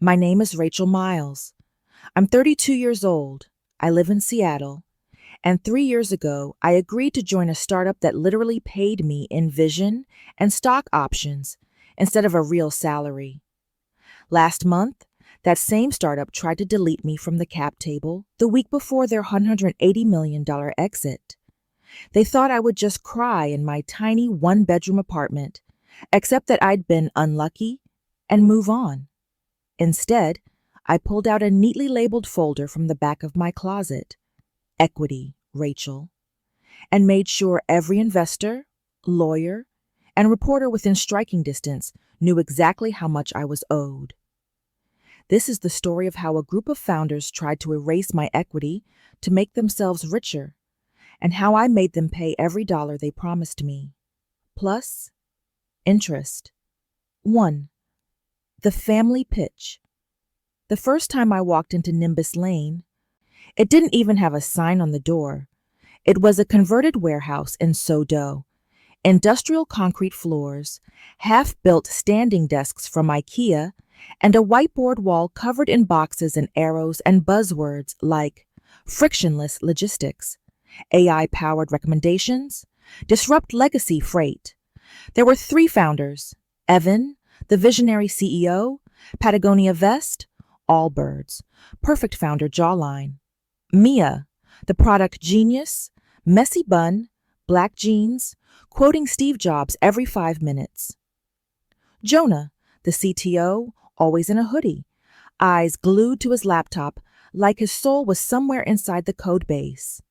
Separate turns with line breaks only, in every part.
My name is Rachel Miles. I'm 32 years old. I live in Seattle. And 3 years ago, I agreed to join a startup that literally paid me in vision and stock options instead of a real salary. Last month, that same startup tried to delete me from the cap table the week before their $180 million exit. They thought I would just cry in my tiny one-bedroom apartment, accept that I'd been unlucky, and move on. Instead, I pulled out a neatly labeled folder from the back of my closet, Equity, Rachel, and made sure every investor, lawyer, and reporter within striking distance knew exactly how much I was owed. This is the story of how a group of founders tried to erase my equity to make themselves richer, and how I made them pay every dollar they promised me. Plus, interest. 1. The family pitch. The first time I walked into Nimbus Lane, it didn't even have a sign on the door. It was a converted warehouse in Sodo. Industrial concrete floors, half-built standing desks from IKEA, and a whiteboard wall covered in boxes and arrows and buzzwords like frictionless logistics, AI-powered recommendations, disrupt legacy freight. There were 3 founders, Evan, the visionary CEO, Patagonia Vest, Allbirds, perfect founder jawline, Mia, the product genius, messy bun, black jeans, quoting Steve Jobs every 5 minutes. Jonah, the CTO, always in a hoodie, eyes glued to his laptop like his soul was somewhere inside the code base.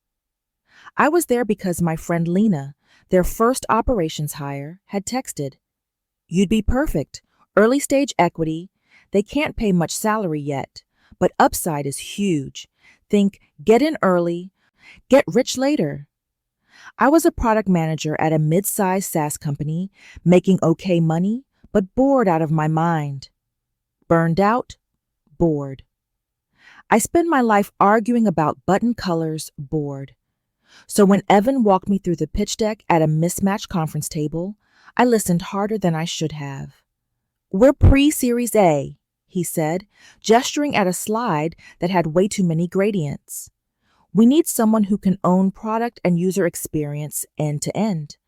I was there because my friend Lena, their first operations hire, had texted, "You'd be perfect. Early stage equity. They can't pay much salary yet, but upside is huge. Think get in early, get rich later." I was a product manager at a mid-sized SaaS company, making okay money, but bored out of my mind. Burned out, bored. I spend my life arguing about button colors, bored. So when Evan walked me through the pitch deck at a mismatched conference table, I listened harder than I should have. "We're pre-Series A," he said, gesturing at a slide that had way too many gradients. "We need someone who can own product and user experience end to end,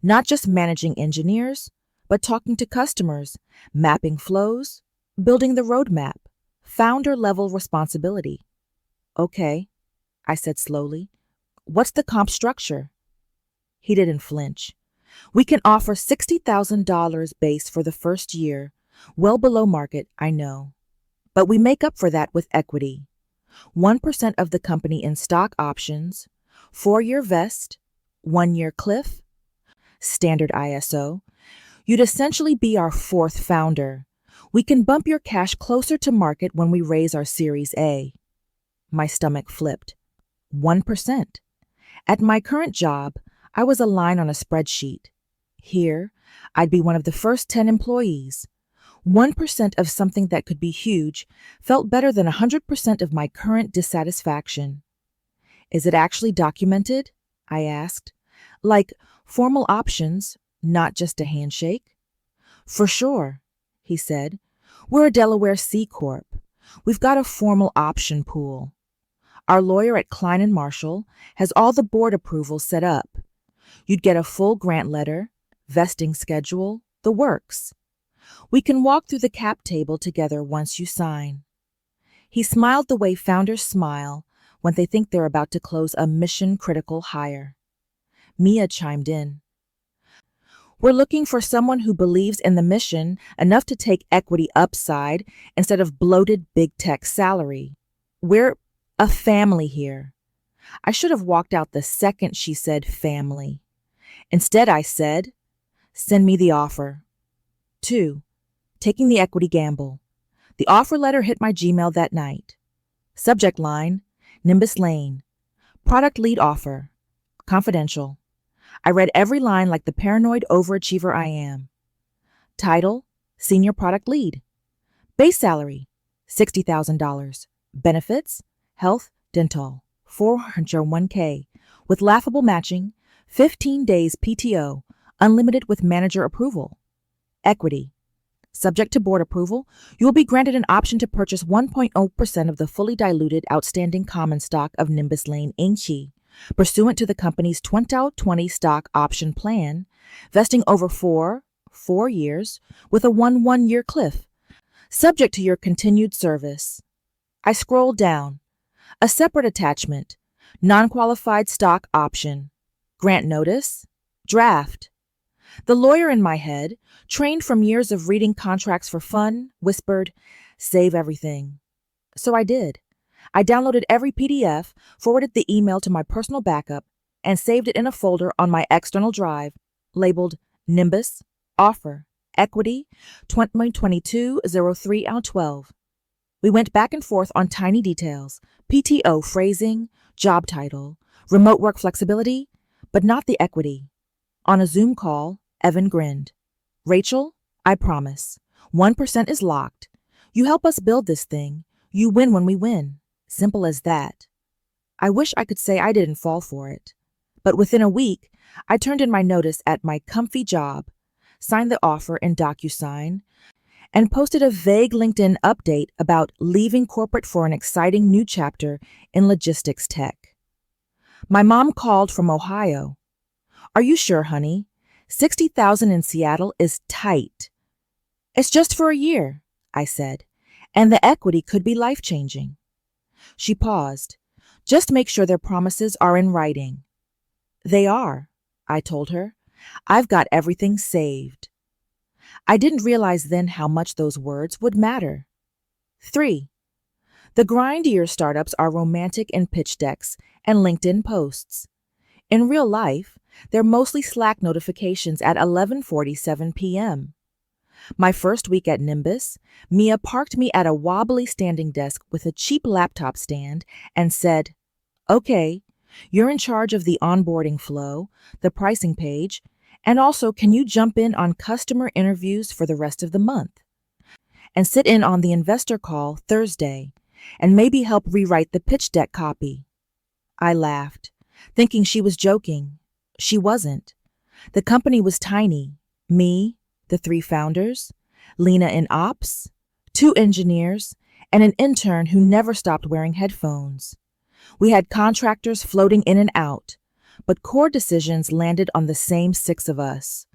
not just managing engineers, but talking to customers, mapping flows, building the roadmap, founder-level responsibility." "Okay," I said slowly. "What's the comp structure?" He didn't flinch. "We can offer $60,000 base for the first year, well below market, I know. But we make up for that with equity. 1% of the company in stock options, 4-year vest, 1-year cliff, standard ISO. You'd essentially be our 4th founder. We can bump your cash closer to market when we raise our Series A." My stomach flipped. 1%. At my current job, I was a line on a spreadsheet. Here, I'd be one of the first 10 employees. 1% of something that could be huge felt better than 100% of my current dissatisfaction. "Is it actually documented?" I asked. "Like formal options, not just a handshake?" "For sure," he said. "We're a Delaware C Corp. We've got a formal option pool. Our lawyer at Klein & Marshall has all the board approvals set up. You'd get a full grant letter, vesting schedule, the works. We can walk through the cap table together once you sign." He smiled the way founders smile when they think they're about to close a mission-critical hire. Mia chimed in. "We're looking for someone who believes in the mission enough to take equity upside instead of bloated big tech salary. We're a family here." I should have walked out the second she said family. Instead, I said, "Send me the offer." 2. Taking the equity gamble. The offer letter hit my Gmail that night. Subject line, Nimbus Lane. Product lead offer. Confidential. I read every line like the paranoid overachiever I am. Title, Senior Product Lead. Base salary, $60,000. Benefits, health, dental, 401k, with laughable matching, 15 days PTO, unlimited with manager approval. Equity, Subject to board approval, you will be granted an option to purchase 1.0% of the fully diluted outstanding common stock of Nimbus Lane Inc., pursuant to the company's 2020 stock option plan, vesting over four years, with a 1-year cliff, subject to your continued service. I scrolled down. A separate attachment, non-qualified stock option, grant notice, draft. The lawyer in my head, trained from years of reading contracts for fun, whispered, "Save everything." So I did. I downloaded every PDF, forwarded the email to my personal backup, and saved it in a folder on my external drive, labeled Nimbus, Offer, Equity, 2022-03-12. We went back and forth on tiny details, PTO phrasing, job title, remote work flexibility, but not the equity. On a Zoom call, Evan grinned. "Rachel, I promise. 1% is locked. You help us build this thing. You win when we win. Simple as that." I wish I could say I didn't fall for it. But within a week, I turned in my notice at my comfy job, signed the offer in DocuSign, and posted a vague LinkedIn update about leaving corporate for an exciting new chapter in logistics tech. My mom called from Ohio. "Are you sure, honey? 60,000 in Seattle is tight." "It's just for a year," I said, "and the equity could be life-changing." She paused. "Just make sure their promises are in writing." "They are," I told her. "I've got everything saved." I didn't realize then how much those words would matter. 3. The grindier startups are romantic in pitch decks and LinkedIn posts. In real life, they're mostly Slack notifications at 11:47 p.m. My first week at Nimbus, Mia parked me at a wobbly standing desk with a cheap laptop stand and said, "Okay, you're in charge of the onboarding flow, the pricing page, and also can you jump in on customer interviews for the rest of the month? And sit in on the investor call Thursday, and maybe help rewrite the pitch deck copy." I laughed, thinking she was joking. She wasn't. The company was tiny. Me, the 3 founders, Lena in ops, 2 engineers, and an intern who never stopped wearing headphones. We had contractors floating in and out, but core decisions landed on the same 6 of us.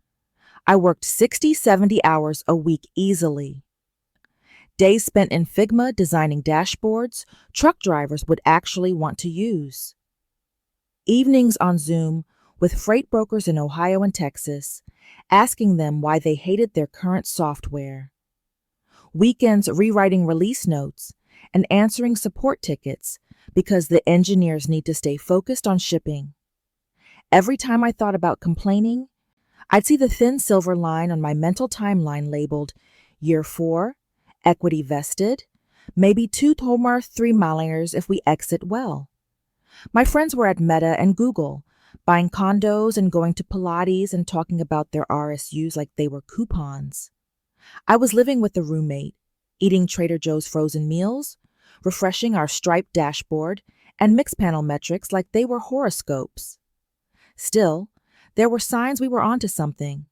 I worked 60-70 hours a week easily. Days spent in Figma designing dashboards truck drivers would actually want to use. Evenings on Zoom with freight brokers in Ohio and Texas, asking them why they hated their current software. Weekends rewriting release notes and answering support tickets because the engineers need to stay focused on shipping. Every time I thought about complaining, I'd see the thin silver line on my mental timeline labeled Year 4, Equity Vested, maybe 2 Tomar 3-milers if we exit well. My friends were at Meta and Google, buying condos and going to Pilates and talking about their RSUs like they were coupons. I was living with a roommate, eating Trader Joe's frozen meals, refreshing our striped dashboard, and Mixpanel metrics like they were horoscopes. Still, there were signs we were onto something.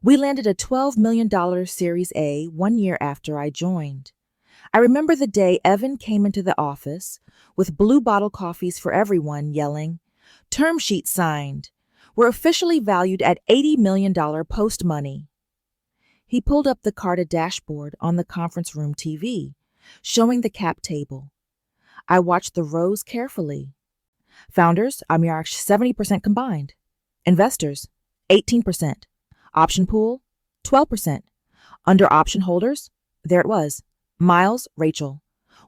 We landed a $12 million Series A 1 year after I joined. I remember the day Evan came into the office with blue bottle coffees for everyone, yelling, "Term sheet signed. We're officially valued at $80 million post-money." He pulled up the carded dashboard on the conference room TV, showing the cap table. I watched the rows carefully. Founders, Amirach 70% combined. Investors, 18%. Option pool, 12%. Under option holders, there it was. Miles, Rachel,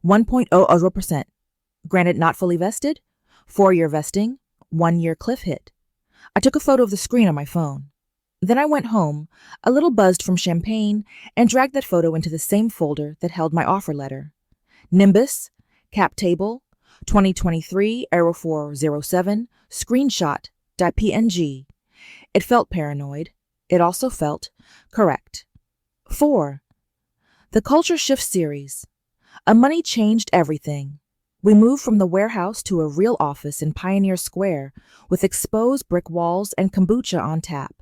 1.00%. Granted not fully vested, 4-year vesting, 1-year cliff hit. I took a photo of the screen on my phone. Then I went home, a little buzzed from champagne, and dragged that photo into the same folder that held my offer letter. Nimbus, cap table, 2023 0407, screenshot.png. It felt paranoid. It also felt correct. 4. The Culture Shift Series. A money changed everything. We moved from the warehouse to a real office in Pioneer Square with exposed brick walls and kombucha on tap.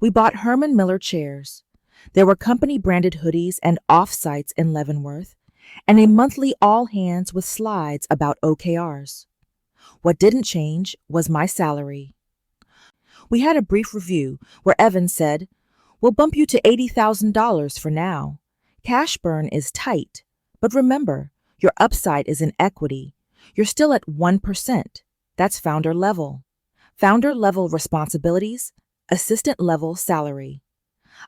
We bought Herman Miller chairs. There were company-branded hoodies and off-sites in Leavenworth, and a monthly all-hands with slides about OKRs. What didn't change was my salary. We had a brief review where Evan said, "We'll bump you to $80,000 for now. Cash burn is tight, but remember, your upside is in equity. You're still at 1%. That's founder level. Founder level responsibilities, assistant level salary."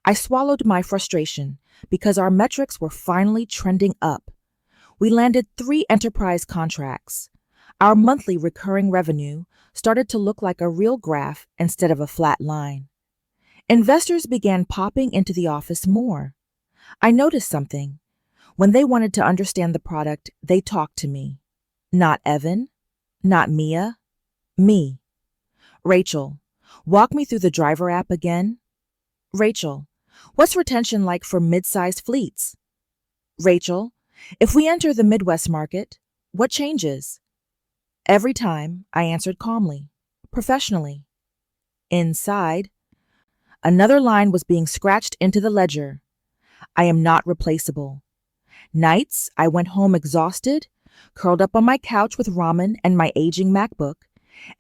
I swallowed my frustration because our metrics were finally trending up. We landed 3 enterprise contracts. Our monthly recurring revenue started to look like a real graph instead of a flat line. Investors began popping into the office more. I noticed something. When they wanted to understand the product, they talked to me. Not Evan, not Mia, me. "Rachel, walk me through the driver app again." "Rachel, what's retention like for mid-sized fleets?" "Rachel, if we enter the Midwest market, what changes?" Every time, I answered calmly, professionally. Inside, another line was being scratched into the ledger. I am not replaceable. Nights, I went home exhausted, curled up on my couch with ramen and my aging MacBook,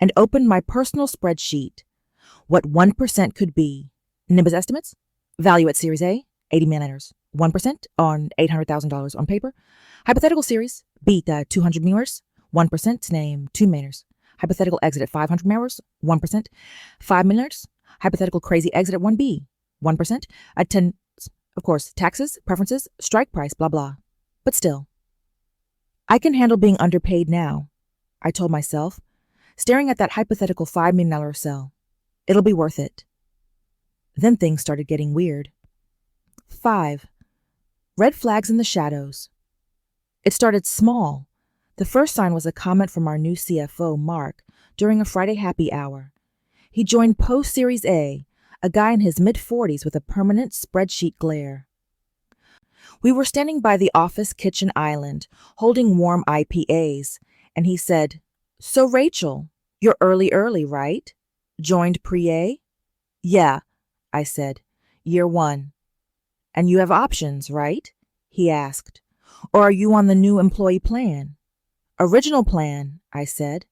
and opened my personal spreadsheet. What 1% could be. Nimbus estimates. Value at Series A, 80 million. 1% on $800,000 on paper. Hypothetical series, beat 200 million. 1% name 2 million. Hypothetical exit at 500 million. 1%. 5 million. Hypothetical crazy exit at 1B. 1%. At 10, of course, taxes, preferences, strike price, blah, blah. But still. I can handle being underpaid now, I told myself, staring at that hypothetical $5 million cell. It'll be worth it. Then things started getting weird. 5. Red flags in the shadows. It started small. The first sign was a comment from our new CFO, Mark, during a Friday happy hour. He joined post-Series A, a guy in his mid-40s with a permanent spreadsheet glare. We were standing by the office kitchen island, holding warm IPAs, and he said, "So Rachel, you're early, right? Joined pre-A?" "Yeah," I said, "year 1. "And you have options, right?" he asked. "Or are you on the new employee plan?" "Original plan," I said.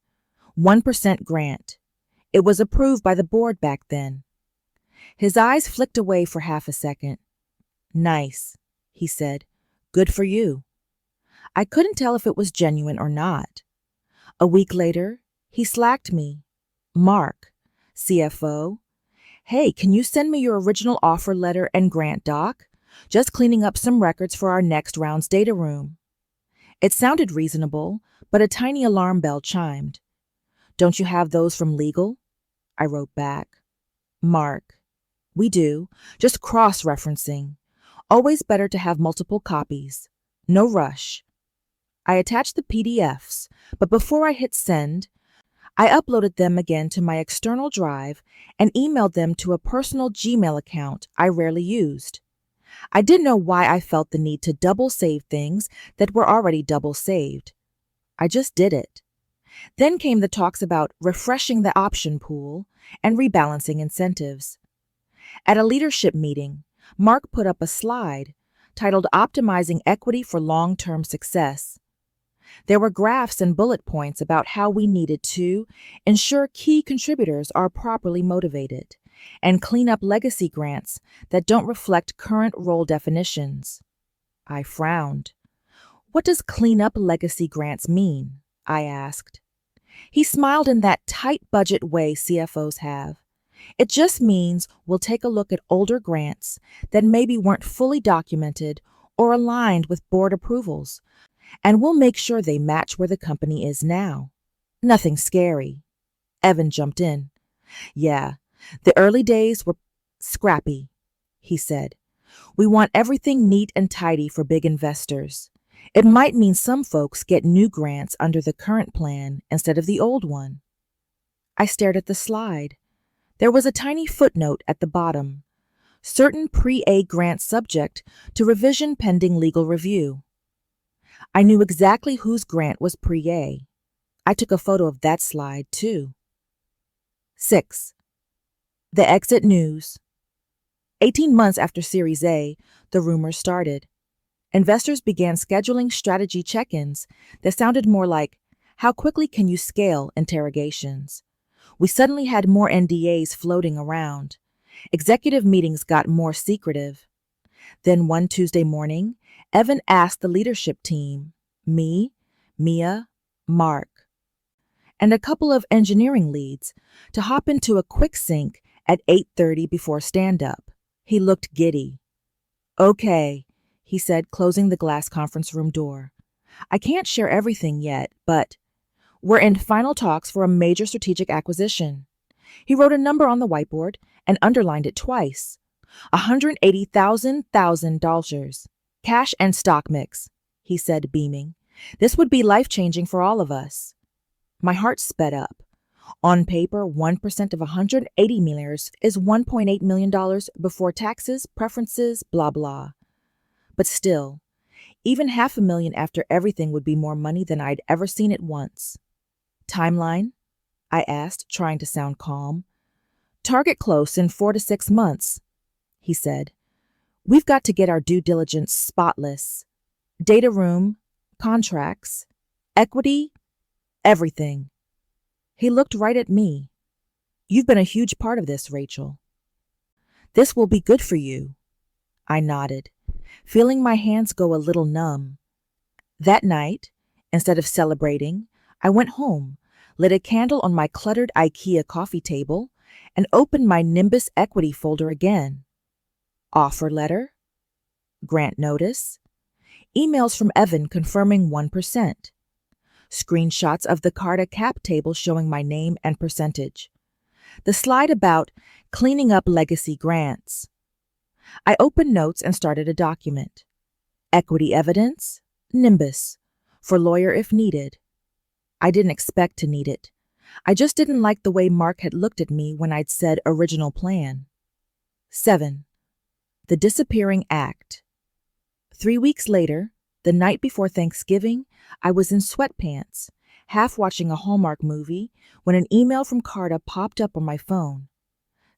1% grant. It was approved by the board back then. His eyes flicked away for half a second. "Nice," he said. "Good for you." I couldn't tell if it was genuine or not. A week later, he slacked me. "Mark, CFO, hey, can you send me your original offer letter and grant doc? Just cleaning up some records for our next round's data room." It sounded reasonable, but a tiny alarm bell chimed. "Don't you have those from legal?" I wrote back. "Mark, we do, just cross-referencing. Always better to have multiple copies. No rush." I attached the PDFs, but before I hit send, I uploaded them again to my external drive and emailed them to a personal Gmail account I rarely used. I didn't know why I felt the need to double save things that were already double saved. I just did it. Then came the talks about refreshing the option pool and rebalancing incentives. At a leadership meeting, Mark put up a slide titled "Optimizing Equity for Long-Term Success." There were graphs and bullet points about how we needed to ensure key contributors are properly motivated and clean up legacy grants that don't reflect current role definitions. I frowned. "What does clean up legacy grants mean?" I asked. He smiled in that tight budget way CFOs have. "It just means we'll take a look at older grants that maybe weren't fully documented or aligned with board approvals, and we'll make sure they match where the company is now. Nothing scary." Evan jumped in. "Yeah, the early days were scrappy," he said. "We want everything neat and tidy for big investors. It might mean some folks get new grants under the current plan instead of the old one." I stared at the slide. There was a tiny footnote at the bottom. Certain pre-A grants subject to revision pending legal review. I knew exactly whose grant was pre-A. I took a photo of that slide, too. 6. The exit news. 18 months after Series A, the rumors started. Investors began scheduling strategy check-ins that sounded more like, "How quickly can you scale?" interrogations. We suddenly had more NDAs floating around. Executive meetings got more secretive. Then one Tuesday morning, Evan asked the leadership team, me, Mia, Mark, and a couple of engineering leads, to hop into a quick sync at 8:30 before stand-up. He looked giddy. "Okay," he said, closing the glass conference room door. "I can't share everything yet, but we're in final talks for a major strategic acquisition." He wrote a number on the whiteboard and underlined it twice. $180,000, cash and stock mix, he said, beaming. "This would be life-changing for all of us." My heart sped up. On paper, 1% of $180 million is $1.8 million before taxes, preferences, blah, blah. But still, even $500,000 after everything would be more money than I'd ever seen at once. "Timeline?" I asked, trying to sound calm. "Target close in 4 to 6 months, he said. "We've got to get our due diligence spotless. Data room, contracts, equity, everything." He looked right at me. "You've been a huge part of this, Rachel." "This will be good for you." I nodded, feeling my hands go a little numb. That night, instead of celebrating, I went home, lit a candle on my cluttered IKEA coffee table, and opened my Nimbus equity folder again. Offer letter, grant notice, emails from Evan confirming 1%, screenshots of the Carta cap table showing my name and percentage, the slide about cleaning up legacy grants. I opened notes and started a document. Equity evidence, Nimbus, for lawyer if needed. I didn't expect to need it. I just didn't like the way Mark had looked at me when I'd said original plan. 7. The disappearing act. 3 weeks later, the night before Thanksgiving, I was in sweatpants, half watching a Hallmark movie, when an email from Carta popped up on my phone.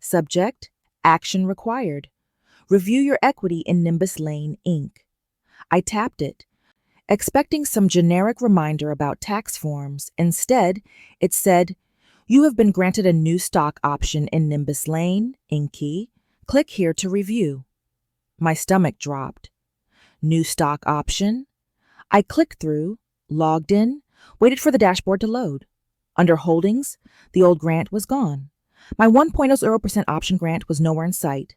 Subject, action required. Review your equity in Nimbus Lane, Inc. I tapped it, expecting some generic reminder about tax forms. Instead, it said, "You have been granted a new stock option in Nimbus Lane, Inc. Click here to review." My stomach dropped. New stock option? I clicked through, logged in, waited for the dashboard to load. Under holdings, the old grant was gone. My 1.0% option grant was nowhere in sight.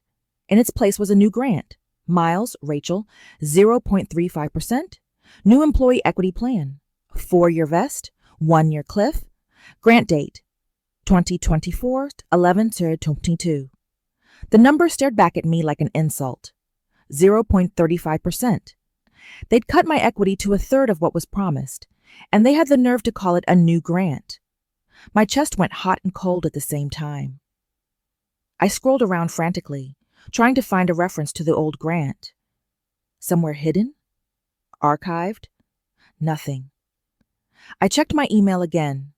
In its place was a new grant. Miles, Rachel, 0.35%. New employee equity plan. 4-year vest, 1-year cliff. Grant date, 2024, 11/22. The number stared back at me like an insult. 0.35%. They'd cut my equity to 1/3 of what was promised, and they had the nerve to call it a new grant. My chest went hot and cold at the same time. I scrolled around frantically, trying to find a reference to the old grant. Somewhere hidden? Archived? Nothing. I checked my email again.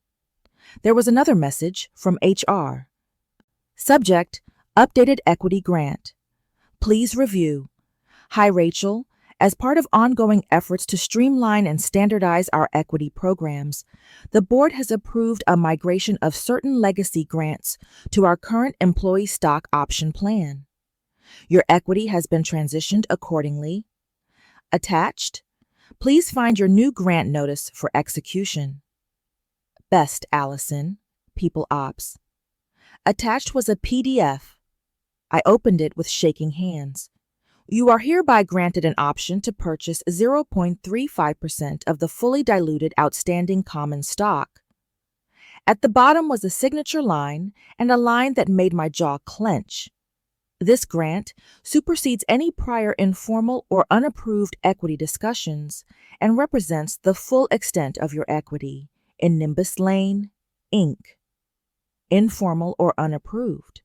There was another message from HR. Subject, updated equity grant. Please review. Hi, Rachel. As part of ongoing efforts to streamline and standardize our equity programs, the board has approved a migration of certain legacy grants to our current employee stock option plan. Your equity has been transitioned accordingly. Attached, please find your new grant notice for execution. Best, Allison, People Ops. Attached was a PDF. I opened it with shaking hands. You are hereby granted an option to purchase 0.35% of the fully diluted outstanding common stock. At the bottom was a signature line and a line that made my jaw clench. This grant supersedes any prior informal or unapproved equity discussions and represents the full extent of your equity in Nimbus Lane, Inc. Informal or unapproved.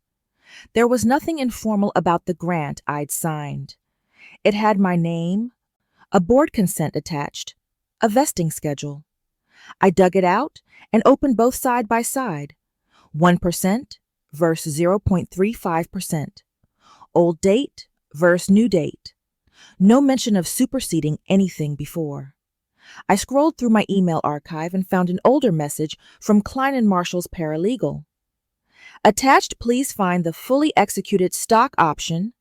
There was nothing informal about the grant I'd signed. It had my name, a board consent attached, a vesting schedule. I dug it out and opened both side by side, 1% versus 0.35%. Old date versus new date. No mention of superseding anything before. I scrolled through my email archive and found an older message from Klein and Marshall's paralegal. Attached, please find the fully executed stock option,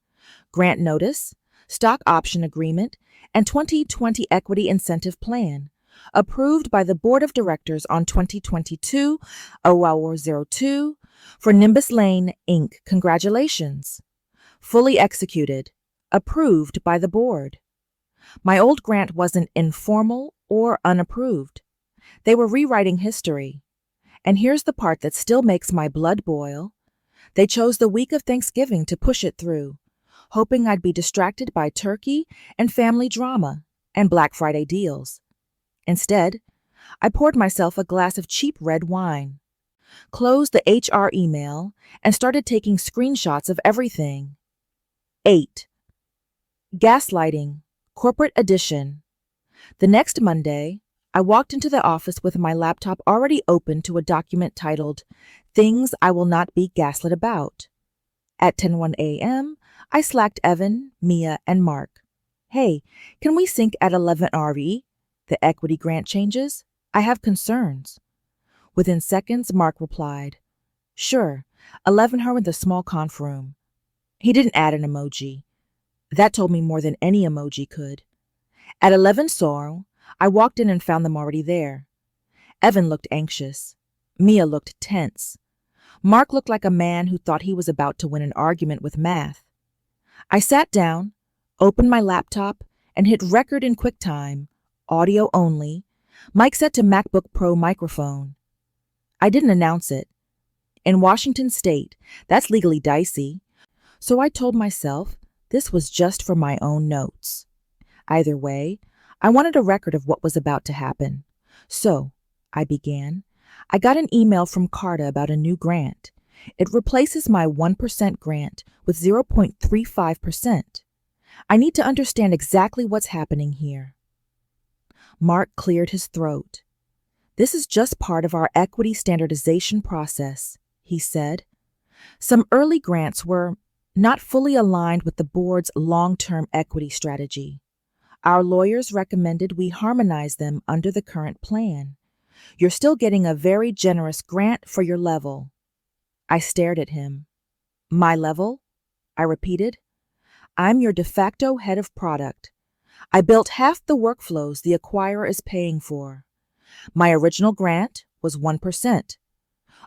grant notice, stock option agreement, and 2020 equity incentive plan, approved by the Board of Directors on 2022-0402 for Nimbus Lane, Inc. Congratulations. Fully executed, approved by the board. My old grant wasn't informal or unapproved. They were rewriting history. And here's the part that still makes my blood boil. They chose the week of Thanksgiving to push it through, hoping I'd be distracted by turkey and family drama and Black Friday deals. Instead, I poured myself a glass of cheap red wine, closed the HR email, and started taking screenshots of everything. 8. Gaslighting, Corporate Edition. The next Monday, I walked into the office with my laptop already open to a document titled, Things I Will Not Be Gaslit About. At 10:01 a.m., I slacked Evan, Mia, and Mark. Hey, can we sync at 11 RE? The equity grant changes? I have concerns. Within seconds, Mark replied, Sure, 11 her in the small conf room. He didn't add an emoji. That told me more than any emoji could. At 11 SOR, I walked in and found them already there. Evan looked anxious. Mia looked tense. Mark looked like a man who thought he was about to win an argument with math. I sat down, opened my laptop, and hit record in QuickTime, audio only, mic set to MacBook Pro microphone. I didn't announce it. In Washington State, that's legally dicey, so I told myself this was just for my own notes. Either way, I wanted a record of what was about to happen. So, I began. I got an email from Carta about a new grant. It replaces my 1% grant with 0.35%. I need to understand exactly what's happening here. Mark cleared his throat. This is just part of our equity standardization process, he said. Some early grants were not fully aligned with the board's long-term equity strategy. Our lawyers recommended we harmonize them under the current plan. You're still getting a very generous grant for your level. I stared at him. My level? I repeated. I'm your de facto head of product. I built half the workflows the acquirer is paying for. My original grant was 1%.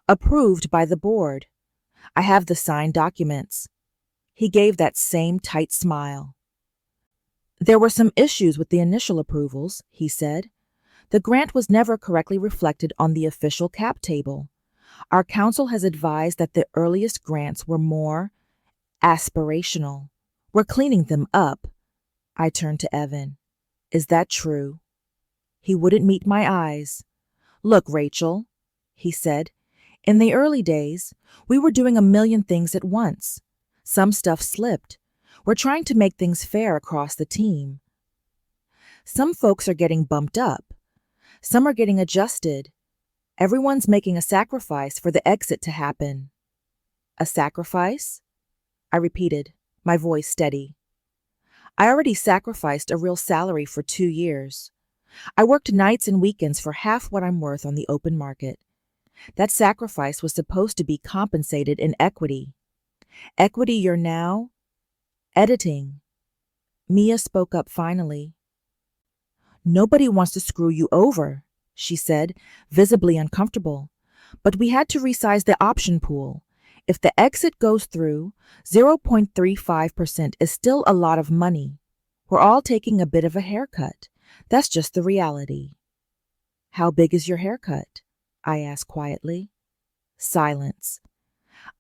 Approved by the board. I have the signed documents. He gave that same tight smile. There were some issues with the initial approvals, he said. The grant was never correctly reflected on the official cap table. Our counsel has advised that the earliest grants were more aspirational. We're cleaning them up. I turned to Evan. Is that true? He wouldn't meet my eyes. Look, Rachel, he said. In the early days, we were doing a million things at once. Some stuff slipped. We're trying to make things fair across the team. Some folks are getting bumped up. Some are getting adjusted. Everyone's making a sacrifice for the exit to happen. A sacrifice? I repeated, my voice steady. I already sacrificed a real salary for 2 years. I worked nights and weekends for half what I'm worth on the open market. That sacrifice was supposed to be compensated in equity. Equity you're now editing. Mia spoke up finally. Nobody wants to screw you over, she said, visibly uncomfortable. But we had to resize the option pool. If the exit goes through, 0.35% is still a lot of money. We're all taking a bit of a haircut. That's just the reality. How big is your haircut? I asked quietly. Silence.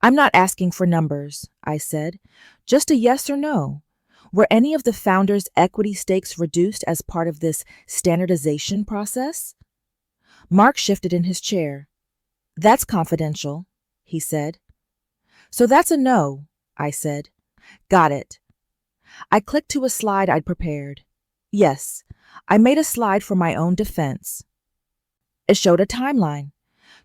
I'm not asking for numbers, I said. Just a yes or no. Were any of the founders' equity stakes reduced as part of this standardization process? Mark shifted in his chair. That's confidential, he said. So that's a no, I said. Got it. I clicked to a slide I'd prepared. Yes, I made a slide for my own defense. It showed a timeline.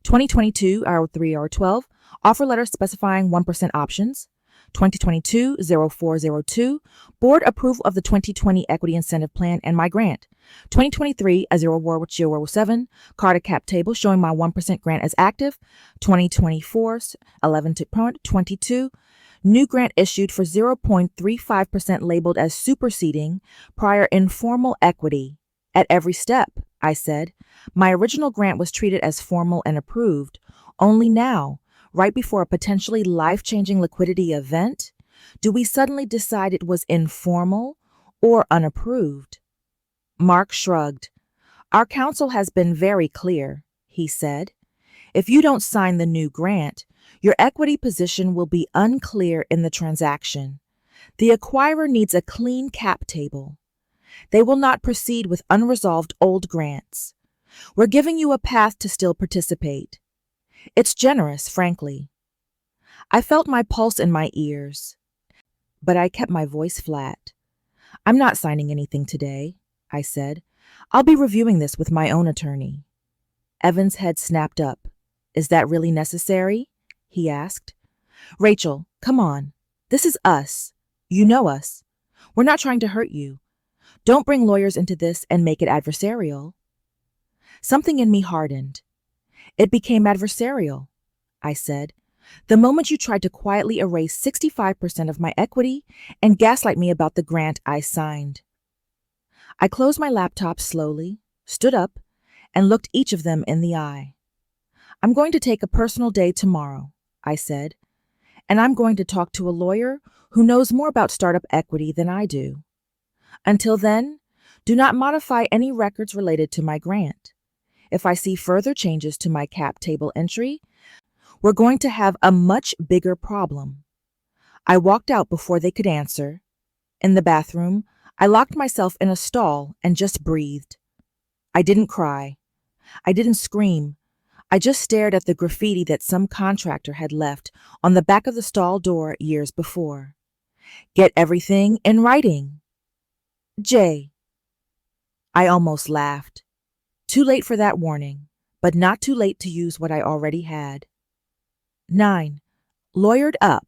2022 R3 R12, offer letter specifying 1% options. 2022-0402, board approval of the 2020 equity incentive plan and my grant. 2023-0407, Carter cap table showing my 1% grant as active. 2024-11-22, new grant issued for 0.35% labeled as superseding prior informal equity. At every step, I said, my original grant was treated as formal and approved. Only now, right before a potentially life-changing liquidity event, do we suddenly decide it was informal or unapproved? Mark shrugged. Our counsel has been very clear, he said. If you don't sign the new grant, your equity position will be unclear in the transaction. The acquirer needs a clean cap table. They will not proceed with unresolved old grants. We're giving you a path to still participate. It's generous, frankly. I felt my pulse in my ears, but I kept my voice flat. I'm not signing anything today, I said. I'll be reviewing this with my own attorney. Evan's head snapped up. Is that really necessary? He asked. Rachel, come on. This is us. You know us. We're not trying to hurt you. Don't bring lawyers into this and make it adversarial. Something in me hardened. It became adversarial, I said, the moment you tried to quietly erase 65% of my equity and gaslight me about the grant I signed. I closed my laptop slowly, stood up, and looked each of them in the eye. I'm going to take a personal day tomorrow, I said, and I'm going to talk to a lawyer who knows more about startup equity than I do. Until then, do not modify any records related to my grant. If I see further changes to my cap table entry, we're going to have a much bigger problem. I walked out before they could answer. In the bathroom, I locked myself in a stall and just breathed. I didn't cry. I didn't scream. I just stared at the graffiti that some contractor had left on the back of the stall door years before. Get everything in writing. J. I almost laughed. Too late for that warning, but not too late to use what I already had. 9. Lawyered up.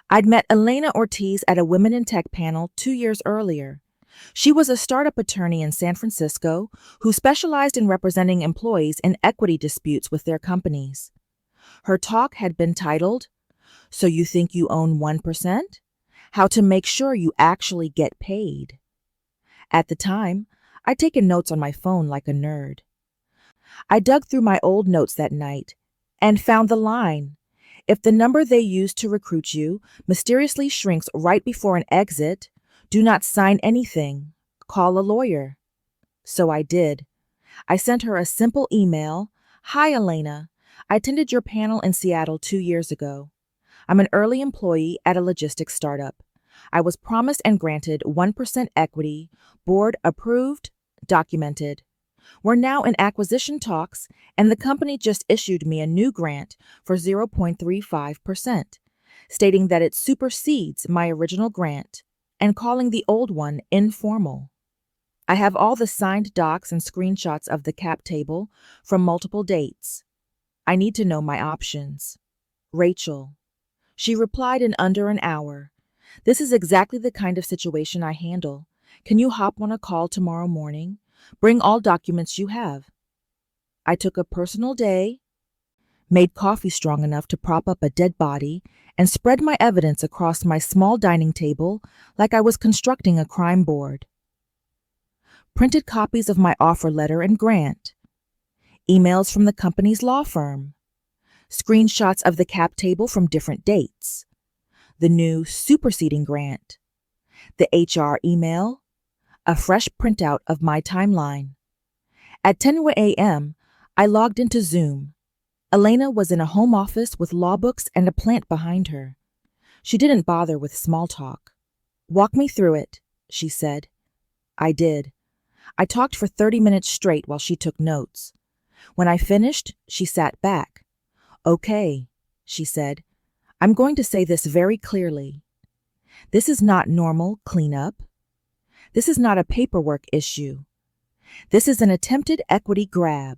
I'd met Elena Ortiz at a Women in Tech panel 2 years earlier. She was a startup attorney in San Francisco who specialized in representing employees in equity disputes with their companies. Her talk had been titled, So You Think You Own 1%? How to Make Sure You Actually Get Paid. At the time, I'd taken notes on my phone like a nerd. I dug through my old notes that night and found the line, if the number they use to recruit you mysteriously shrinks right before an exit, do not sign anything. Call a lawyer. So I did. I sent her a simple email. Hi, Elena. I attended your panel in Seattle 2 years ago. I'm an early employee at a logistics startup. I was promised and granted 1% equity, board approved, documented. We're now in acquisition talks, and the company just issued me a new grant for 0.35%, stating that it supersedes my original grant and calling the old one informal. I have all the signed docs and screenshots of the cap table from multiple dates. I need to know my options. Rachel. She replied in under an hour. This is exactly the kind of situation I handle. Can you hop on a call tomorrow morning? Bring all documents you have. I took a personal day, made coffee strong enough to prop up a dead body, and spread my evidence across my small dining table like I was constructing a crime board. Printed copies of my offer letter and grant. Emails from the company's law firm. Screenshots of the cap table from different dates. The new superseding grant. The HR email. A fresh printout of my timeline. At 10 a.m., I logged into Zoom. Elena was in a home office with law books and a plant behind her. She didn't bother with small talk. Walk me through it, she said. I did. I talked for 30 minutes straight while she took notes. When I finished, she sat back. Okay, she said. I'm going to say this very clearly. This is not normal cleanup. This is not a paperwork issue. This is an attempted equity grab.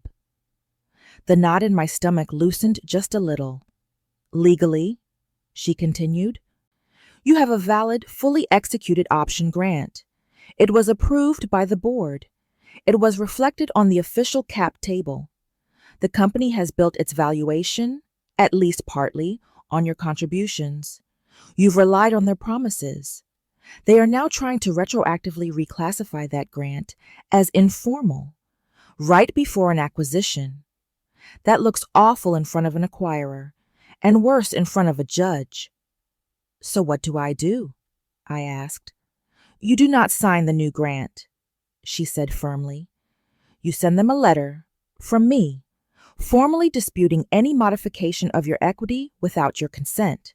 The knot in my stomach loosened just a little. Legally, she continued, You have a valid, fully executed option grant. It was approved by the board. It was reflected on the official cap table. The company has built its valuation, at least partly, on your contributions. You've relied on their promises. They are now trying to retroactively reclassify that grant as informal, right before an acquisition. That looks awful in front of an acquirer, and worse in front of a judge. So what do? I asked. You do not sign the new grant, she said firmly. You send them a letter, from me, formally disputing any modification of your equity without your consent.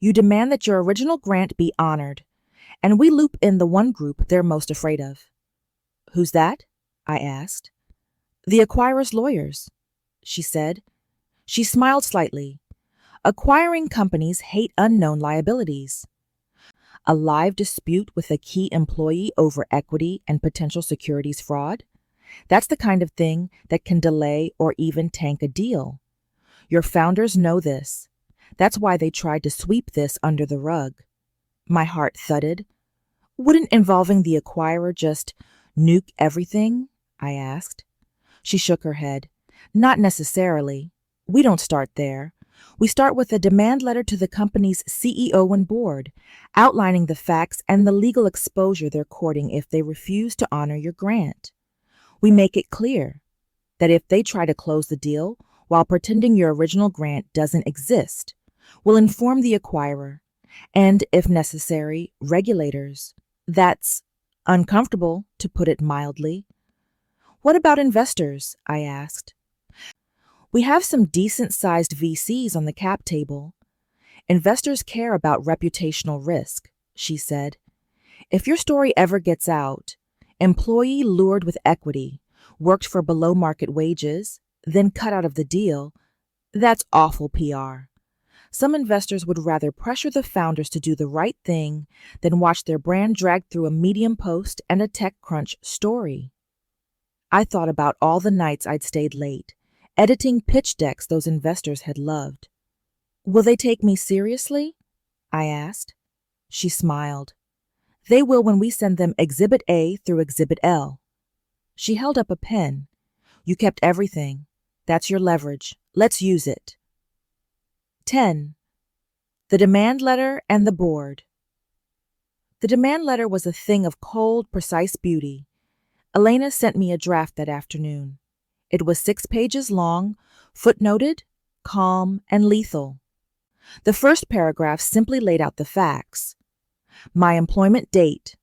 You demand that your original grant be honored, and we loop in the one group they're most afraid of. Who's that? I asked. The acquirer's lawyers, she said. She smiled slightly. Acquiring companies hate unknown liabilities. A live dispute with a key employee over equity and potential securities fraud? That's the kind of thing that can delay or even tank a deal. Your founders know this. That's why they tried to sweep this under the rug. My heart thudded. Wouldn't involving the acquirer just nuke everything? I asked. She shook her head. Not necessarily. We don't start there. We start with a demand letter to the company's CEO and board, outlining the facts and the legal exposure they're courting if they refuse to honor your grant. We make it clear that if they try to close the deal while pretending your original grant doesn't exist, we'll inform the acquirer and, if necessary, regulators. That's uncomfortable, to put it mildly. What about investors? I asked. We have some decent-sized VCs on the cap table. Investors care about reputational risk, she said. If your story ever gets out, employee lured with equity, worked for below-market wages, then cut out of the deal, that's awful PR. Some investors would rather pressure the founders to do the right thing than watch their brand dragged through a Medium Post and a TechCrunch story. I thought about all the nights I'd stayed late, editing pitch decks those investors had loved. Will they take me seriously? I asked. She smiled. They will when we send them Exhibit A through Exhibit L. She held up a pen. You kept everything. That's your leverage. Let's use it. 10. The demand letter and the board. The demand letter was a thing of cold, precise beauty. Elena sent me a draft that afternoon. It was 6 pages long, footnoted, calm, and lethal. The first paragraph simply laid out the facts. My employment date.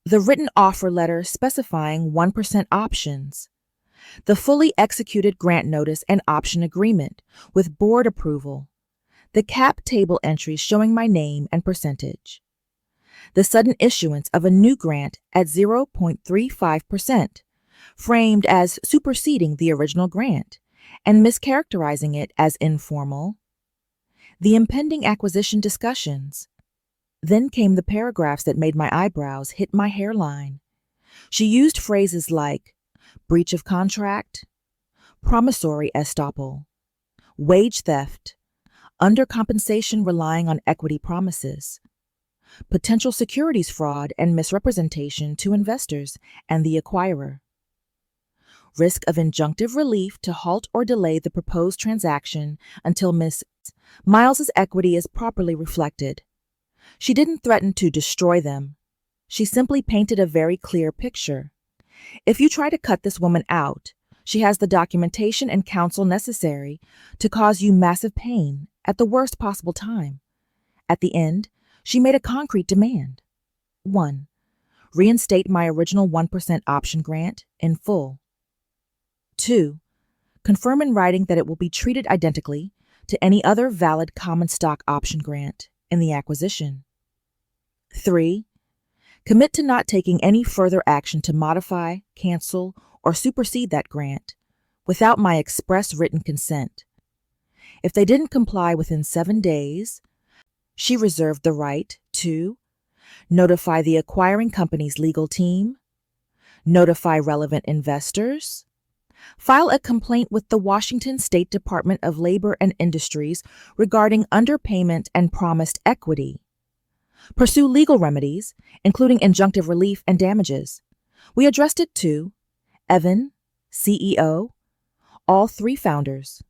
The written offer letter specifying 1% options. The fully executed grant notice and option agreement with board approval. The cap table entries showing my name and percentage. The sudden issuance of a new grant at 0.35%, framed as superseding the original grant and mischaracterizing it as informal. The impending acquisition discussions. Then came the paragraphs that made my eyebrows hit my hairline. She used phrases like breach of contract, promissory estoppel, wage theft, undercompensation relying on equity promises, potential securities fraud and misrepresentation to investors and the acquirer, risk of injunctive relief to halt or delay the proposed transaction until Ms. Miles's equity is properly reflected. She didn't threaten to destroy them. She simply painted a very clear picture. If you try to cut this woman out, she has the documentation and counsel necessary to cause you massive pain at the worst possible time. At the end, she made a concrete demand. 1. Reinstate my original 1% option grant in full. 2. Confirm in writing that it will be treated identically to any other valid common stock option grant in the acquisition. 3. Commit to not taking any further action to modify, cancel, or supersede that grant without my express written consent. If they didn't comply within 7 days, she reserved the right to notify the acquiring company's legal team, notify relevant investors, file a complaint with the Washington State Department of Labor and Industries regarding underpayment and promised equity, Pursue legal remedies, including injunctive relief and damages. We addressed it to Evan, CEO, all three founders,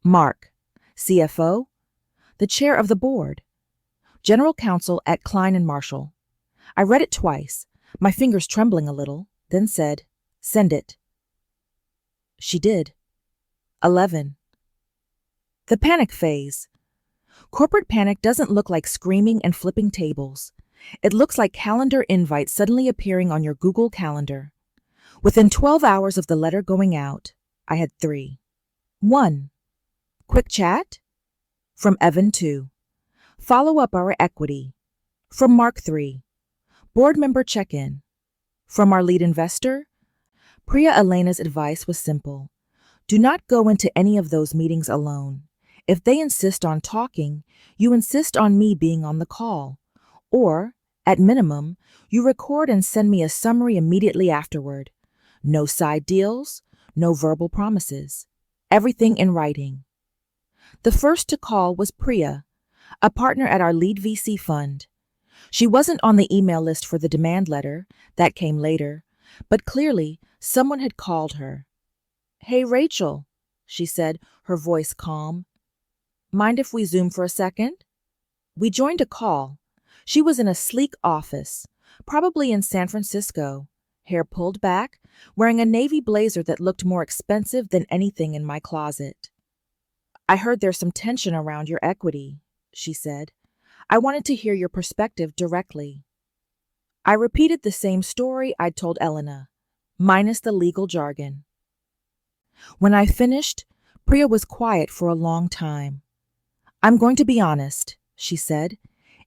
Mark, CFO, the chair of the board, general counsel at Klein and Marshall. I read it twice, my fingers trembling a little, then said, "Send it." She did. 11. The panic phase. Corporate panic doesn't look like screaming and flipping tables. It looks like calendar invites suddenly appearing on your Google Calendar. Within 12 hours of the letter going out, I had 3. 1. Quick chat? From Evan 2. Follow up our equity. From Mark 3. Board member check-in. From our lead investor? Priya Elena's advice was simple. Do not go into any of those meetings alone. If they insist on talking, you insist on me being on the call. Or, at minimum, you record and send me a summary immediately afterward. No side deals, no verbal promises. Everything in writing. The first to call was Priya, a partner at our lead VC fund. She wasn't on the email list for the demand letter, that came later, but clearly someone had called her. "Hey, Rachel," she said, her voice calm. "Mind if we Zoom for a second?" We joined a call. She was in a sleek office, probably in San Francisco, hair pulled back, wearing a navy blazer that looked more expensive than anything in my closet. "I heard there's some tension around your equity," she said. "I wanted to hear your perspective directly." I repeated the same story I'd told Elena, minus the legal jargon. When I finished, Priya was quiet for a long time. "I'm going to be honest," she said.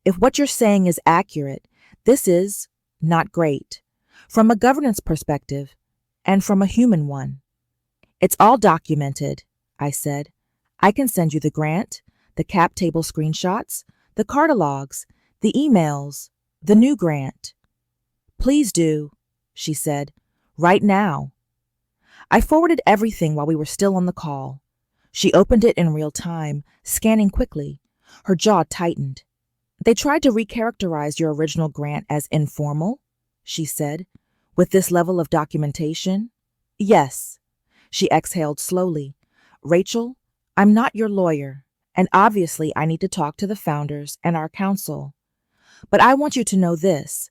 "If what you're saying is accurate, this is not great, from a governance perspective and from a human one." "It's all documented," I said. "I can send you the grant, the cap table screenshots, the catalogs, the emails, the new grant." "Please do," she said. "Right now." I forwarded everything while we were still on the call. She opened it in real time, scanning quickly. Her jaw tightened. "They tried to recharacterize your original grant as informal," she said. "With this level of documentation?" "Yes." She exhaled slowly. "Rachel, I'm not your lawyer, and obviously I need to talk to the founders and our counsel. But I want you to know this.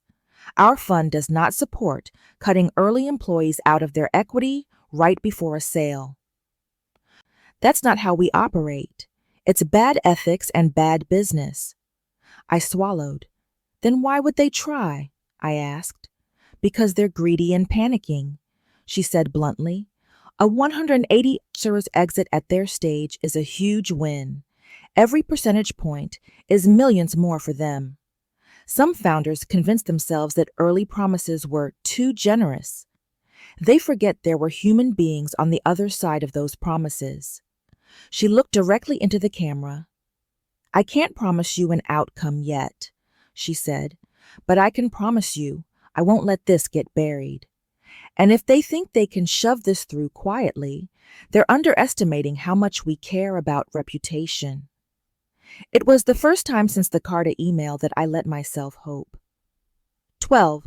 Our fund does not support cutting early employees out of their equity right before a sale. That's not how we operate. It's bad ethics and bad business." I swallowed. "Then why would they try?" I asked. "Because they're greedy and panicking," she said bluntly. "A 180 exit at their stage is a huge win. Every percentage point is millions more for them. Some founders convince themselves that early promises were too generous. They forget there were human beings on the other side of those promises." She looked directly into the camera. "I can't promise you an outcome yet," she said, "but I can promise you I won't let this get buried. And if they think they can shove this through quietly, they're underestimating how much we care about reputation." It was the first time since the Carta email that I let myself hope. 12.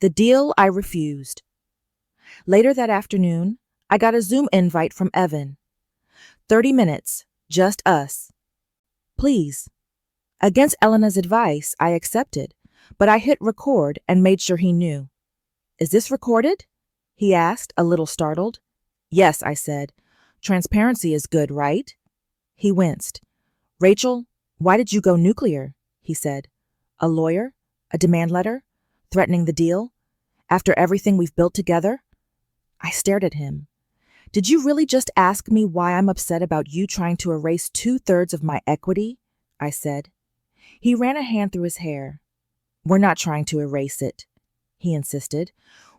The deal I refused. Later that afternoon, I got a Zoom invite from Evan. 30 minutes, just us. "Please." Against Elena's advice, I accepted, but I hit record and made sure he knew. "Is this recorded?" he asked, a little startled. "Yes," I said. "Transparency is good, right?" He winced. "Rachel, why did you go nuclear?" he said. "A lawyer? A demand letter? Threatening the deal? After everything we've built together?" I stared at him. "Did you really just ask me why I'm upset about you trying to erase 2/3 of my equity?" I said. He ran a hand through his hair. "We're not trying to erase it," he insisted.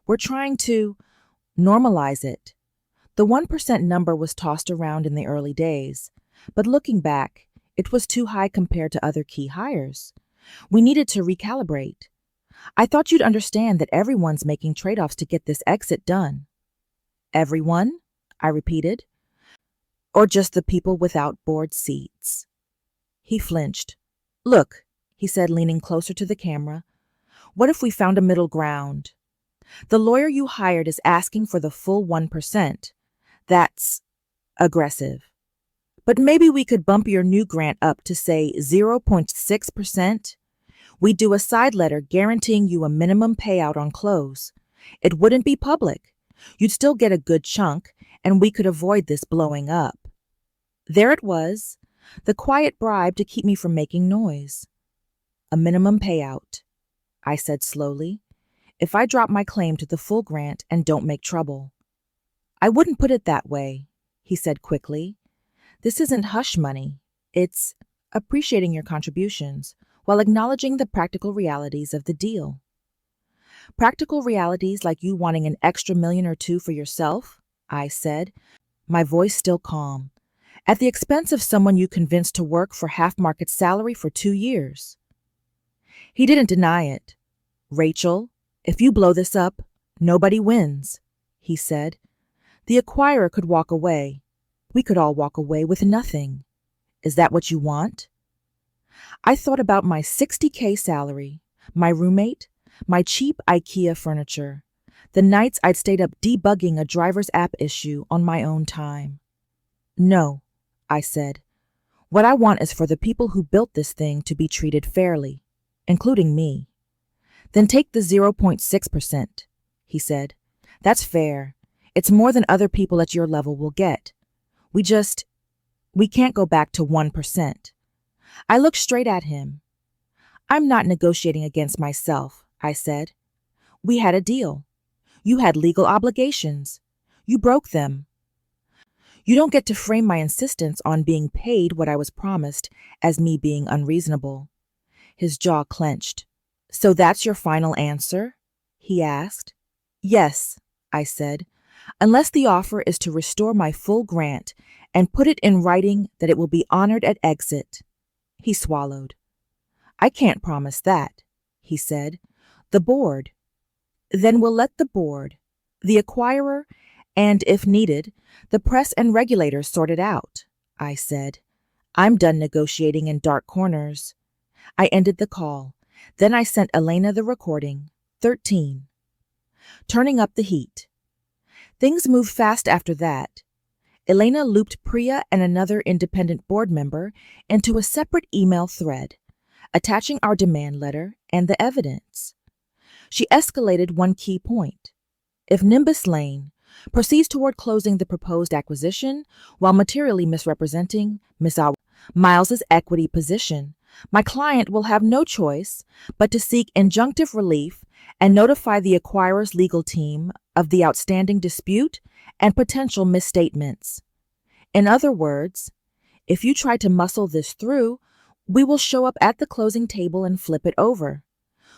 "We're trying to normalize it." The 1% number was tossed around in the early days, but looking back, it was too high compared to other key hires. We needed to recalibrate. "I thought you'd understand that everyone's making trade-offs to get this exit done." "Everyone?" I repeated. "Or just the people without board seats?" He flinched. "Look," he said, leaning closer to the camera. What if we found a middle ground? The lawyer you hired is asking for the full 1%. That's aggressive. But maybe we could bump your new grant up to, say, 0.6%. We'd do a side letter guaranteeing you a minimum payout on close. It wouldn't be public. You'd still get a good chunk, and we could avoid this blowing up. There it was, the quiet bribe to keep me from making noise. A minimum payout, I said slowly, if I drop my claim to the full grant and don't make trouble. I wouldn't put it that way, he said quickly. This isn't hush money. It's appreciating your contributions while acknowledging the practical realities of the deal. Practical realities like you wanting an extra million or two for yourself, I said, my voice still calm, at the expense of someone you convinced to work for half-market salary for 2 years. He didn't deny it. Rachel, if you blow this up, nobody wins, he said. The acquirer could walk away. We could all walk away with nothing. Is that what you want? I thought about my $60K salary, my roommate, my cheap IKEA furniture, the nights I'd stayed up debugging a driver's app issue on my own time. No, I said. What I want is for the people who built this thing to be treated fairly, including me. Then take the 0.6%, he said. That's fair. It's more than other people at your level will get. We can't go back to 1%. I looked straight at him. I'm not negotiating against myself, I said. We had a deal. You had legal obligations. You broke them. You don't get to frame my insistence on being paid what I was promised as me being unreasonable. His jaw clenched. So that's your final answer? He asked. Yes, I said, unless the offer is to restore my full grant and put it in writing that it will be honored at exit. He swallowed. I can't promise that, he said. The board. Then we'll let the board, the acquirer, and, if needed, the press and regulators sort it out, I said. I'm done negotiating in dark corners. I ended the call. Then I sent Elena the recording, 13. Turning up the heat. Things moved fast after that. Elena looped Priya and another independent board member into a separate email thread, attaching our demand letter and the evidence. She escalated one key point. If Nimbus Lane proceeds toward closing the proposed acquisition while materially misrepresenting Ms. Miles's equity position, my client will have no choice but to seek injunctive relief and notify the acquirer's legal team of the outstanding dispute and potential misstatements. In other words, if you try to muscle this through, we will show up at the closing table and flip it over.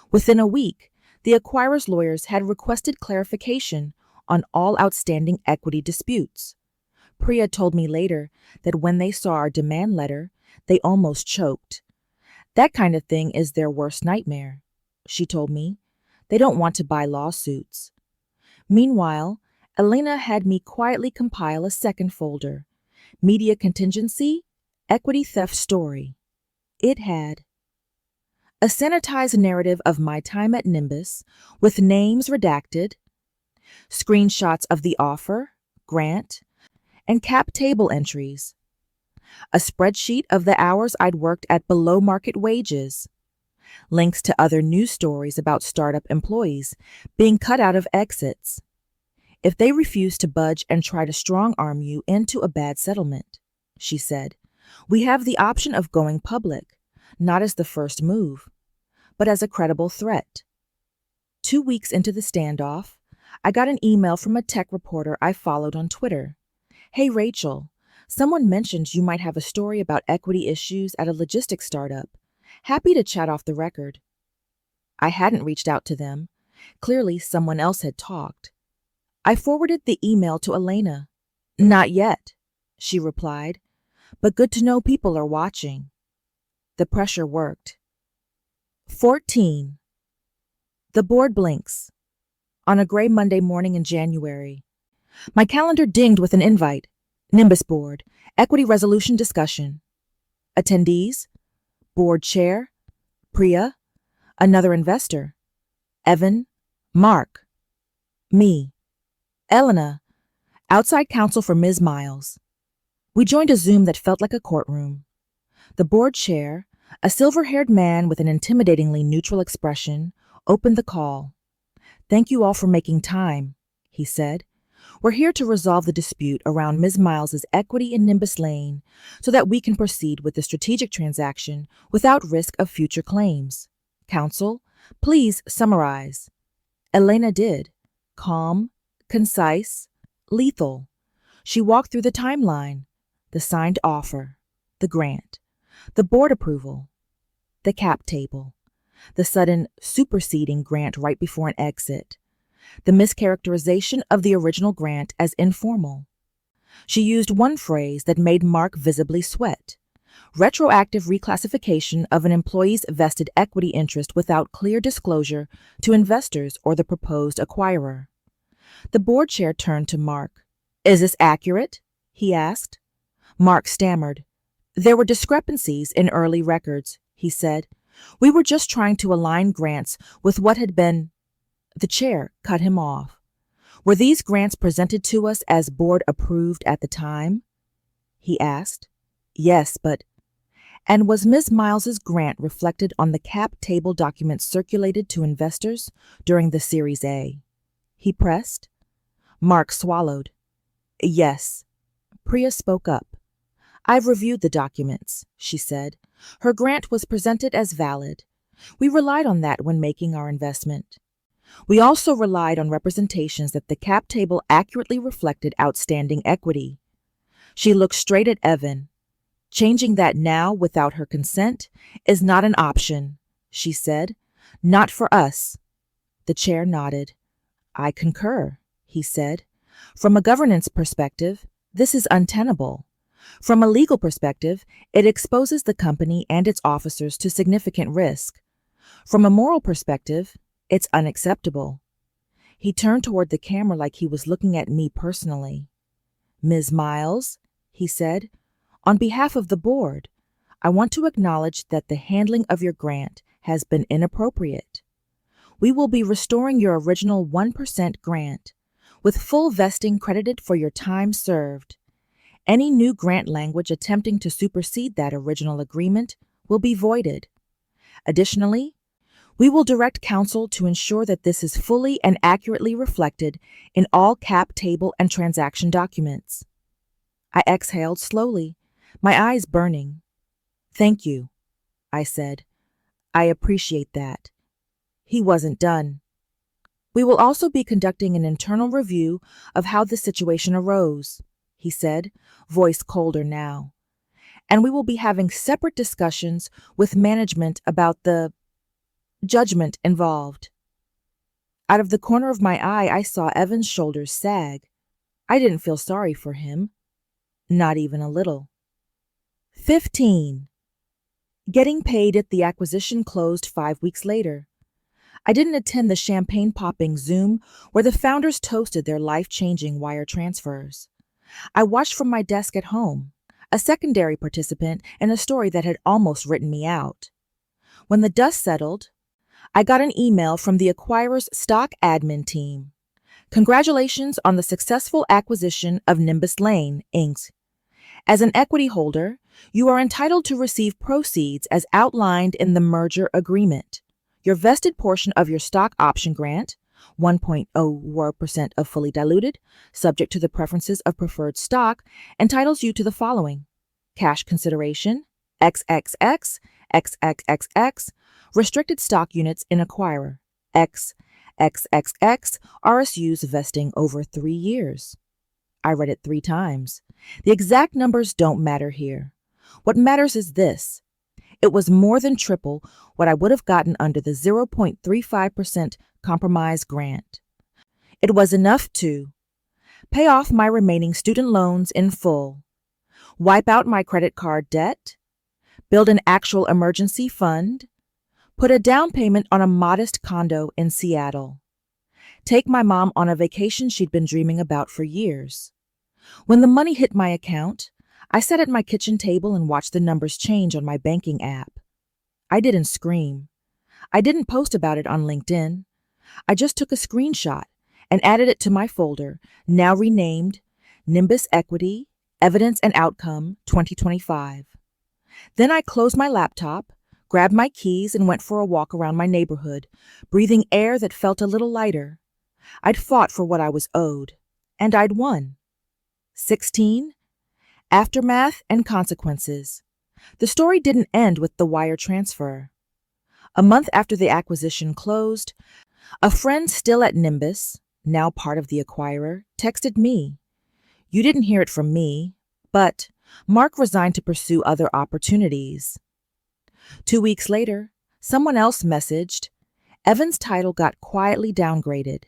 Within a week, the acquirer's lawyers had requested clarification on all outstanding equity disputes. Priya told me later that when they saw our demand letter, they almost choked. That kind of thing is their worst nightmare, she told me. They don't want to buy lawsuits. Meanwhile, Elena had me quietly compile a second folder, Media Contingency, Equity Theft Story. It had a sanitized narrative of my time at Nimbus with names redacted, screenshots of the offer, grant, and cap table entries, a spreadsheet of the hours I'd worked at below market wages, links to other news stories about startup employees being cut out of exits. If they refuse to budge and try to strong-arm you into a bad settlement, she said, we have the option of going public, not as the first move, but as a credible threat. 2 weeks into the standoff, I got an email from a tech reporter I followed on Twitter. Hey, Rachel, someone mentioned you might have a story about equity issues at a logistics startup. Happy to chat off the record. I hadn't reached out to them. Clearly, someone else had talked. I forwarded the email to Elena. Not yet, she replied, but good to know people are watching. The pressure worked. 14. The board blinks. On a gray Monday morning in January, my calendar dinged with an invite. Nimbus Board, Equity Resolution Discussion. Attendees, Board Chair, Priya, another investor. Evan, Mark, me, Elena, outside counsel for Ms. Miles. We joined a Zoom that felt like a courtroom. The board chair, a silver-haired man with an intimidatingly neutral expression, opened the call. "Thank you all for making time," he said. "We're here to resolve the dispute around Ms. Miles's equity in Nimbus Lane so that we can proceed with the strategic transaction without risk of future claims. Counsel, please summarize." Elena did. Calm, concise, lethal. She walked through the timeline, the signed offer, the grant, the board approval, the cap table, the sudden superseding grant right before an exit, the mischaracterization of the original grant as informal. She used one phrase that made Mark visibly sweat: retroactive reclassification of an employee's vested equity interest without clear disclosure to investors or the proposed acquirer. The board chair turned to Mark. "Is this accurate?" he asked. Mark stammered. "There were discrepancies in early records," he said. "We were just trying to align grants with what had been—" The chair cut him off. "Were these grants presented to us as board approved at the time?" he asked. "Yes, but—" "And was Ms. Miles's grant reflected on the cap table documents circulated to investors during the Series A?" he pressed. Mark swallowed. "Yes." Priya spoke up. "I've reviewed the documents," she said. "Her grant was presented as valid. We relied on that when making our investment. We also relied on representations that the cap table accurately reflected outstanding equity." She looked straight at Evan. "Changing that now without her consent is not an option," she said. "Not for us." The chair nodded. "I concur," he said. "From a governance perspective, this is untenable. From a legal perspective, it exposes the company and its officers to significant risk. From a moral perspective, it's unacceptable." He turned toward the camera like he was looking at me personally. "Ms. Miles," he said, "on behalf of the board, I want to acknowledge that the handling of your grant has been inappropriate. We will be restoring your original 1% grant, with full vesting credited for your time served. Any new grant language attempting to supersede that original agreement will be voided. Additionally, we will direct counsel to ensure that this is fully and accurately reflected in all cap table and transaction documents." I exhaled slowly, my eyes burning. "Thank you," I said. "I appreciate that." He wasn't done. "We will also be conducting an internal review of how this situation arose," he said, voice colder now. "And we will be having separate discussions with management about the judgment involved." Out of the corner of my eye, I saw Evan's shoulders sag. I didn't feel sorry for him. Not even a little. 15. Getting paid at the acquisition closed 5 weeks later. I didn't attend the champagne-popping Zoom where the founders toasted their life-changing wire transfers. I watched from my desk at home, a secondary participant in a story that had almost written me out. When the dust settled, I got an email from the acquirer's stock admin team. "Congratulations on the successful acquisition of Nimbus Lane, Inc. As an equity holder, you are entitled to receive proceeds as outlined in the merger agreement. Your vested portion of your stock option grant, 1.04% of fully diluted, subject to the preferences of preferred stock, entitles you to the following: cash consideration, XXX, XXXX, restricted stock units in acquirer, XXXX, RSUs vesting over 3 years." I read it 3 times. The exact numbers don't matter here. What matters is this: it was more than triple what I would have gotten under the 0.35% compromise grant. It was enough to pay off my remaining student loans in full, wipe out my credit card debt, build an actual emergency fund, put a down payment on a modest condo in Seattle, take my mom on a vacation she'd been dreaming about for years. When the money hit my account, I sat at my kitchen table and watched the numbers change on my banking app. I didn't scream. I didn't post about it on LinkedIn. I just took a screenshot and added it to my folder, now renamed Nimbus Equity, Evidence and Outcome 2025. Then I closed my laptop, grabbed my keys, and went for a walk around my neighborhood, breathing air that felt a little lighter. I'd fought for what I was owed, and I'd won. 16. Aftermath and Consequences. The story didn't end with the wire transfer. A month after the acquisition closed, a friend still at Nimbus, now part of the acquirer, texted me. You didn't hear it from me, but Mark resigned to pursue other opportunities. 2 weeks later, someone else messaged, Evan's title got quietly downgraded.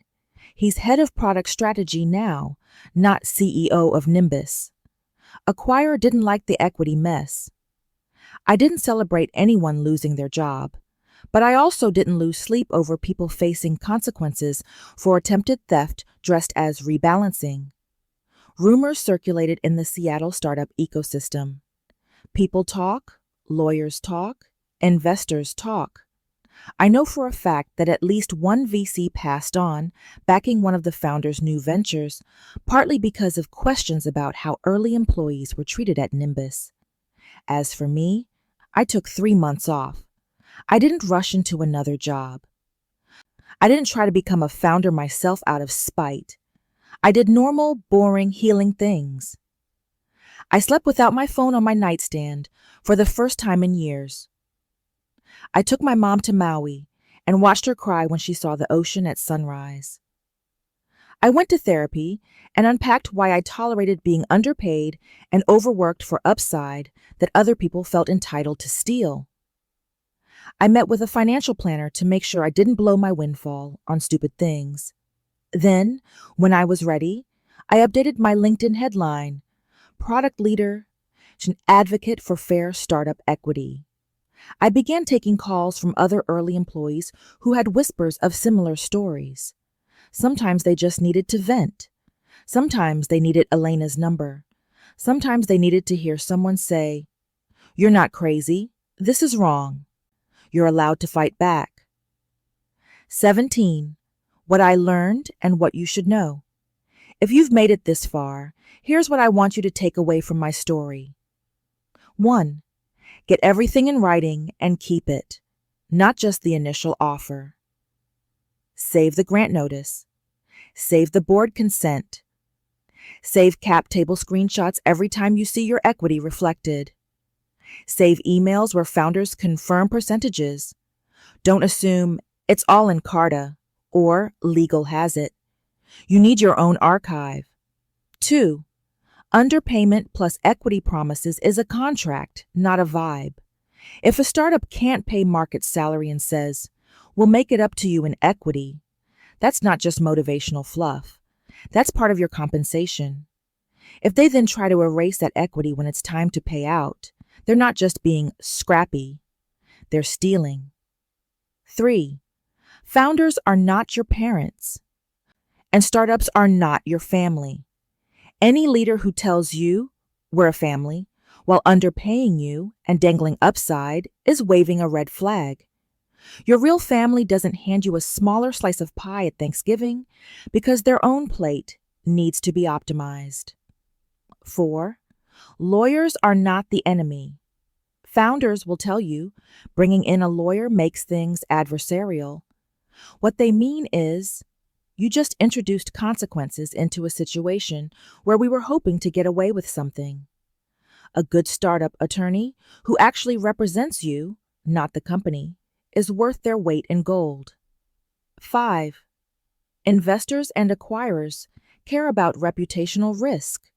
He's head of product strategy now, not CEO of Nimbus. Acquirer didn't like the equity mess. I didn't celebrate anyone losing their job, but I also didn't lose sleep over people facing consequences for attempted theft dressed as rebalancing. Rumors circulated in the Seattle startup ecosystem. People talk, lawyers talk, investors talk. I know for a fact that at least one VC passed on, backing one of the founders' new ventures, partly because of questions about how early employees were treated at Nimbus. As for me, I took 3 months off. I didn't rush into another job. I didn't try to become a founder myself out of spite. I did normal, boring, healing things. I slept without my phone on my nightstand for the first time in years. I took my mom to Maui and watched her cry when she saw the ocean at sunrise. I went to therapy and unpacked why I tolerated being underpaid and overworked for upside that other people felt entitled to steal. I met with a financial planner to make sure I didn't blow my windfall on stupid things. Then, when I was ready, I updated my LinkedIn headline, Product Leader, an advocate for fair startup equity. I began taking calls from other early employees who had whispers of similar stories. Sometimes they just needed to vent. Sometimes they needed Elena's number. Sometimes they needed to hear someone say, "You're not crazy. This is wrong. You're allowed to fight back." 17. What I learned and what you should know. If you've made it this far, here's what I want you to take away from my story. 1. Get everything in writing and keep it, not just the initial offer. Save the grant notice. Save the board consent. Save cap table screenshots every time you see your equity reflected. Save emails where founders confirm percentages. Don't assume it's all in Carta or legal has it. You need your own archive. 2. Underpayment plus equity promises is a contract, not a vibe. If a startup can't pay market salary and says, "We'll make it up to you in equity," that's not just motivational fluff. That's part of your compensation. If they then try to erase that equity when it's time to pay out, they're not just being scrappy, they're stealing. 3. Founders are not your parents, and startups are not your family. Any leader who tells you, "We're a family," while underpaying you and dangling upside is waving a red flag. Your real family doesn't hand you a smaller slice of pie at Thanksgiving because their own plate needs to be optimized. 4. Lawyers are not the enemy. Founders will tell you bringing in a lawyer makes things adversarial. What they mean is, you just introduced consequences into a situation where we were hoping to get away with something. A good startup attorney who actually represents you, not the company, is worth their weight in gold. 5. Investors and acquirers care about reputational risk.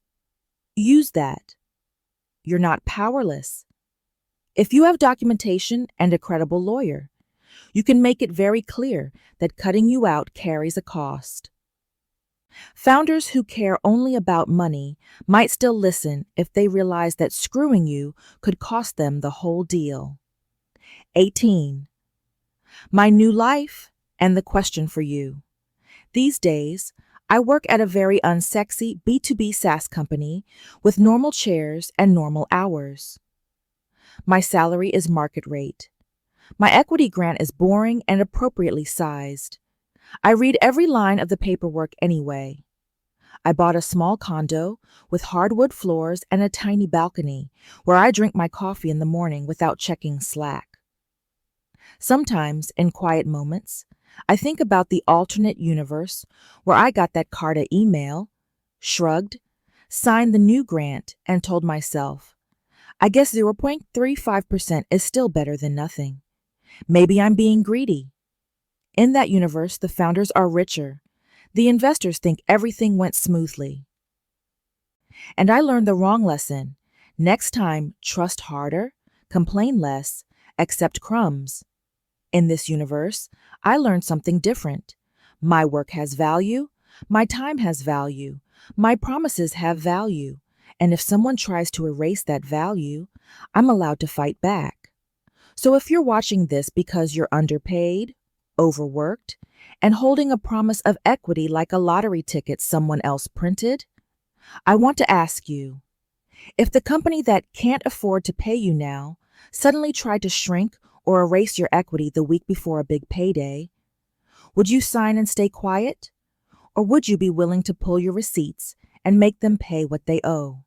Use that. You're not powerless. If you have documentation and a credible lawyer, you can make it very clear that cutting you out carries a cost. Founders who care only about money might still listen if they realize that screwing you could cost them the whole deal. 18. My new life and the question for you. These days, I work at a very unsexy B2B SaaS company with normal chairs and normal hours. My salary is market rate. My equity grant is boring and appropriately sized. I read every line of the paperwork anyway. I bought a small condo with hardwood floors and a tiny balcony where I drink my coffee in the morning without checking Slack. Sometimes, in quiet moments, I think about the alternate universe where I got that Carta email, shrugged, signed the new grant, and told myself, I guess 0.35% is still better than nothing. Maybe I'm being greedy. In that universe, the founders are richer. The investors think everything went smoothly. And I learned the wrong lesson. Next time, trust harder, complain less, accept crumbs. In this universe, I learned something different. My work has value. My time has value. My promises have value. And if someone tries to erase that value, I'm allowed to fight back. So if you're watching this because you're underpaid, overworked, and holding a promise of equity like a lottery ticket someone else printed, I want to ask you, if the company that can't afford to pay you now suddenly tried to shrink or erase your equity the week before a big payday, would you sign and stay quiet? Or would you be willing to pull your receipts and make them pay what they owe?